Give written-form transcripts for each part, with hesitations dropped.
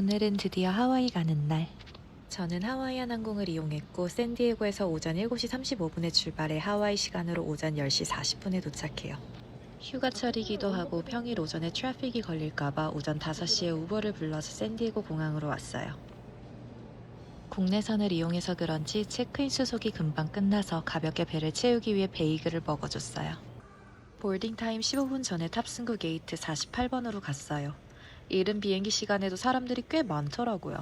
오늘은 드디어 하와이 가는 날. 저는 하와이안 항공을 이용했고 샌디에고에서 오전 7시 35분에 출발해 하와이 시간으로 오전 10시 40분에 도착해요. 휴가철이기도 하고 평일 오전에 트래픽이 걸릴까봐 오전 5시에 우버를 불러서 샌디에고 공항으로 왔어요. 국내선을 이용해서 그런지 체크인 수속이 금방 끝나서 가볍게 배를 채우기 위해 베이글을 먹어줬어요. 보딩 타임 15분 전에 탑승구 게이트 48번으로 갔어요. 이른 비행기 시간에도 사람들이 꽤 많더라고요.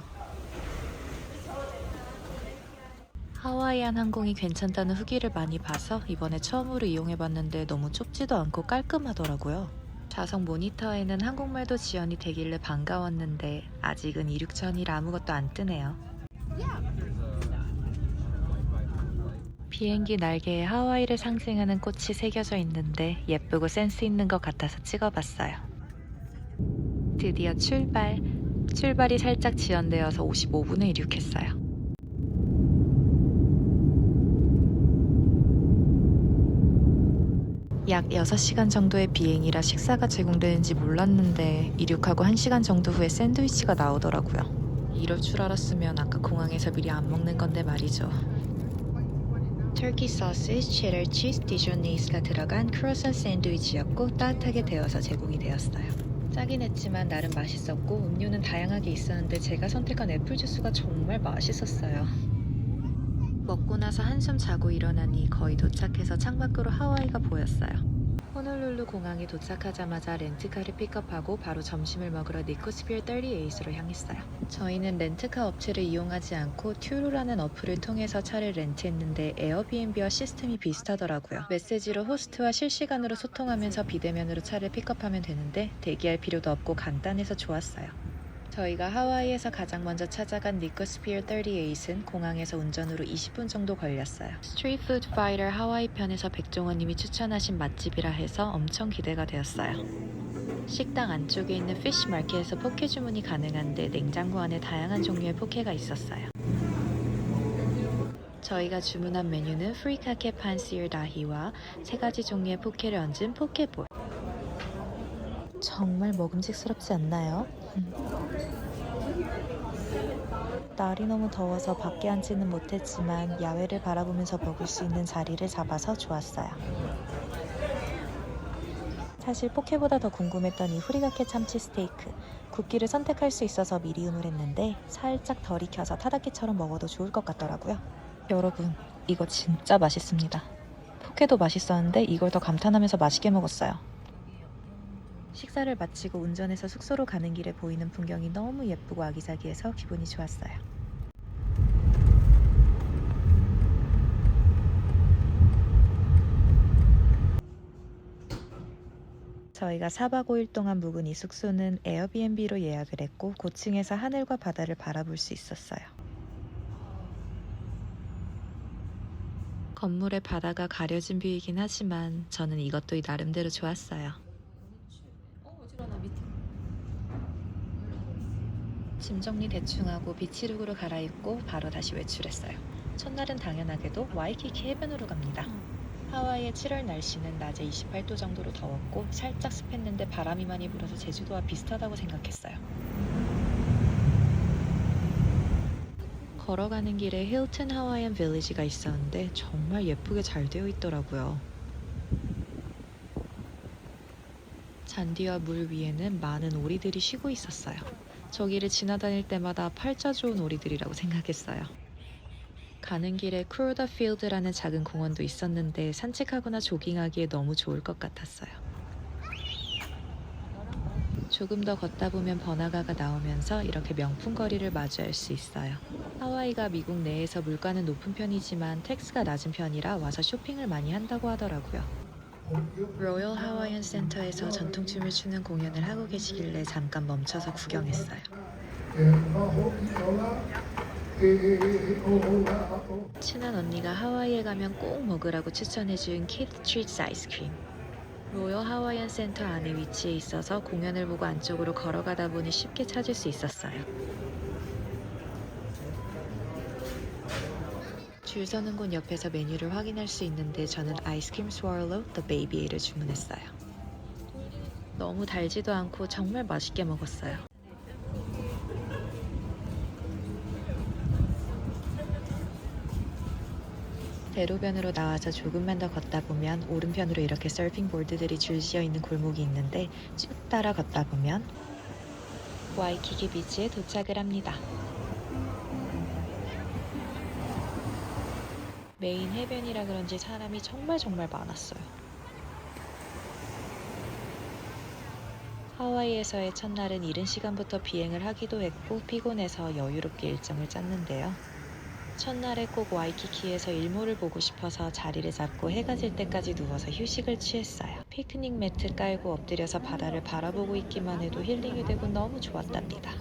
하와이안 항공이 괜찮다는 후기를 많이 봐서 이번에 처음으로 이용해봤는데 너무 좁지도 않고 깔끔하더라고요. 좌석 모니터에는 한국말도 지원이 되길래 반가웠는데 아직은 이륙전이라 아무것도 안 뜨네요. 비행기 날개에 하와이를 상징하는 꽃이 새겨져 있는데 예쁘고 센스 있는 것 같아서 찍어봤어요. 드디어 출발이 살짝 지연되어서 55분에 이륙했어요. 약 6시간 정도의 비행이라 식사가 제공되는지 몰랐는데 이륙하고 1시간 정도 후에 샌드위치가 나오더라고요. 이럴 줄 알았으면 아까 공항에서 미리 안 먹는 건데 말이죠. 터키 소시지, 체더 치즈, 디조네이스가 들어간 크로선 샌드위치였고 따뜻하게 데워서 제공이 되었어요. 짜긴 했지만 나름 맛있었고 음료는 다양하게 있었는데 제가 선택한 애플주스가 정말 맛있었어요. 먹고 나서 한숨 자고 일어나니 거의 도착해서 창밖으로 하와이가 보였어요. 호놀룰루 공항에 도착하자마자 렌트카를 픽업하고 바로 점심을 먹으러 니코스피어 38로 향했어요. 저희는 렌트카 업체를 이용하지 않고 튜루라는 어플을 통해서 차를 렌트했는데 에어비앤비와 시스템이 비슷하더라고요. 메시지로 호스트와 실시간으로 소통하면서 비대면으로 차를 픽업하면 되는데 대기할 필요도 없고 간단해서 좋았어요. 저희가 하와이에서 가장 먼저 찾아간 니코스피어 38은 공항에서 운전으로 20분 정도 걸렸어요. 스트리트 푸드 파이터 하와이 편에서 백종원님이 추천하신 맛집이라 해서 엄청 기대가 되었어요. 식당 안쪽에 있는 피쉬 마켓에서 포케 주문이 가능한데 냉장고 안에 다양한 종류의 포케가 있었어요. 저희가 주문한 메뉴는 프리카케 판시르 다히와 3가지 종류의 포케를 얹은 포케볼. 정말 먹음직스럽지 않나요? 날이 너무 더워서 밖에 앉지는 못했지만 야외를 바라보면서 먹을 수 있는 자리를 잡아서 좋았어요. 사실 포케보다 더 궁금했던 이 후리가케 참치 스테이크. 굽기를 선택할 수 있어서 미리 의논했는데 살짝 덜 익혀서 타다키처럼 먹어도 좋을 것 같더라고요. 여러분, 이거 진짜 맛있습니다. 포케도 맛있었는데 이걸 더 감탄하면서 맛있게 먹었어요. 식사를 마치고 운전해서 숙소로 가는 길에 보이는 풍경이 너무 예쁘고 아기자기해서 기분이 좋았어요. 저희가 4박 5일 동안 묵은 이 숙소는 에어비앤비로 예약을 했고 고층에서 하늘과 바다를 바라볼 수 있었어요. 건물의 바다가 가려진 뷰이긴 하지만 저는 이것도 나름대로 좋았어요. 짐 정리 대충 하고 비치룩으로 갈아입고 바로 다시 외출했어요. 첫날은 당연하게도 와이키키 해변으로 갑니다. 하와이의 7월 날씨는 낮에 28도 정도로 더웠고 살짝 습했는데 바람이 많이 불어서 제주도와 비슷하다고 생각했어요. 걸어가는 길에 힐튼 하와이안 빌리지가 있었는데 정말 예쁘게 잘 되어 있더라고요. 잔디와 물 위에는 많은 오리들이 쉬고 있었어요. 저기를 지나다닐 때마다 팔자 좋은 오리들이라고 생각했어요. 가는 길에 크루더 필드라는 작은 공원도 있었는데 산책하거나 조깅하기에 너무 좋을 것 같았어요. 조금 더 걷다 보면 번화가가 나오면서 이렇게 명품 거리를 마주할 수 있어요. 하와이가 미국 내에서 물가는 높은 편이지만 텍스가 낮은 편이라 와서 쇼핑을 많이 한다고 하더라고요. 로열 하와이안 센터에서 전통춤을 추는 공연을 하고 계시길래 잠깐 멈춰서 구경했어요. 친한 언니가 하와이에 가면 꼭 먹으라고 추천해준 키드 트리츠 아이스크림. 로열 하와이안 센터 안에 위치해 있어서 공연을 보고 안쪽으로 걸어가다 보니 쉽게 찾을 수 있었어요. 줄 서는 곳 옆에서 메뉴를 확인할 수 있는데 저는 아이스크림 스워럴로 더 베이비 에이를 주문했어요. 너무 달지도 않고 정말 맛있게 먹었어요. 대로변으로 나와서 조금만 더 걷다 보면 오른편으로 이렇게 서핑 보드들이 줄지어 있는 골목이 있는데 쭉 따라 걷다 보면 와이키키 비치에 도착을 합니다. 메인 해변이라 그런지 사람이 정말 많았어요. 하와이에서의 첫날은 이른 시간부터 비행을 하기도 했고 피곤해서 여유롭게 일정을 짰는데요. 첫날에 꼭 와이키키에서 일몰을 보고 싶어서 자리를 잡고 해가 질 때까지 누워서 휴식을 취했어요. 피크닉 매트 깔고 엎드려서 바다를 바라보고 있기만 해도 힐링이 되고 너무 좋았답니다.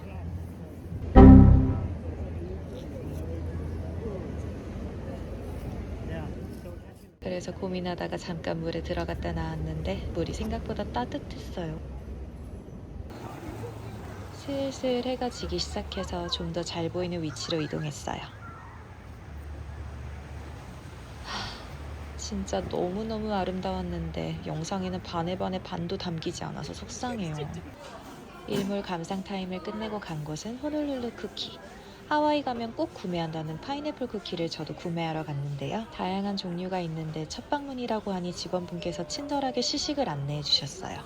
그래서 고민하다가 잠깐 물에 들어갔다 나왔는데 물이 생각보다 따뜻했어요. 슬슬 해가 지기 시작해서 좀 더 잘 보이는 위치로 이동했어요. 진짜 너무너무 아름다웠는데 영상에는 반의 반도 담기지 않아서 속상해요. 일몰 감상 타임을 끝내고 간 곳은 호놀룰루 쿠키. 하와이 가면 꼭 구매한다는 파인애플 쿠키를 저도 구매하러 갔는데요. 다양한 종류가 있는데 첫 방문이라고 하니 직원분께서 친절하게 시식을 안내해 주셨어요.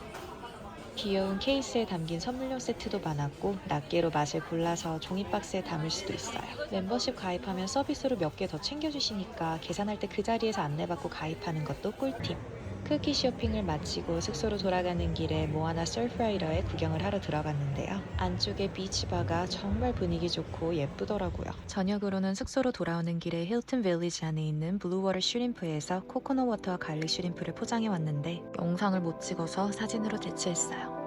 귀여운 케이스에 담긴 선물용 세트도 많았고 낱개로 맛을 골라서 종이박스에 담을 수도 있어요. 멤버십 가입하면 서비스로 몇 개 더 챙겨주시니까 계산할 때 그 자리에서 안내받고 가입하는 것도 꿀팁. 쿠키 쇼핑을 마치고 숙소로 돌아가는 길에 모아나 서프라이더에 구경을 하러 들어갔는데요. 안쪽에 비치바가 정말 분위기 좋고 예쁘더라고요. 저녁으로는 숙소로 돌아오는 길에 힐튼 빌리지 안에 있는 블루워터 슈림프에서 코코넛 워터와 갈릭 슈림프를 포장해 왔는데 영상을 못 찍어서 사진으로 대체했어요.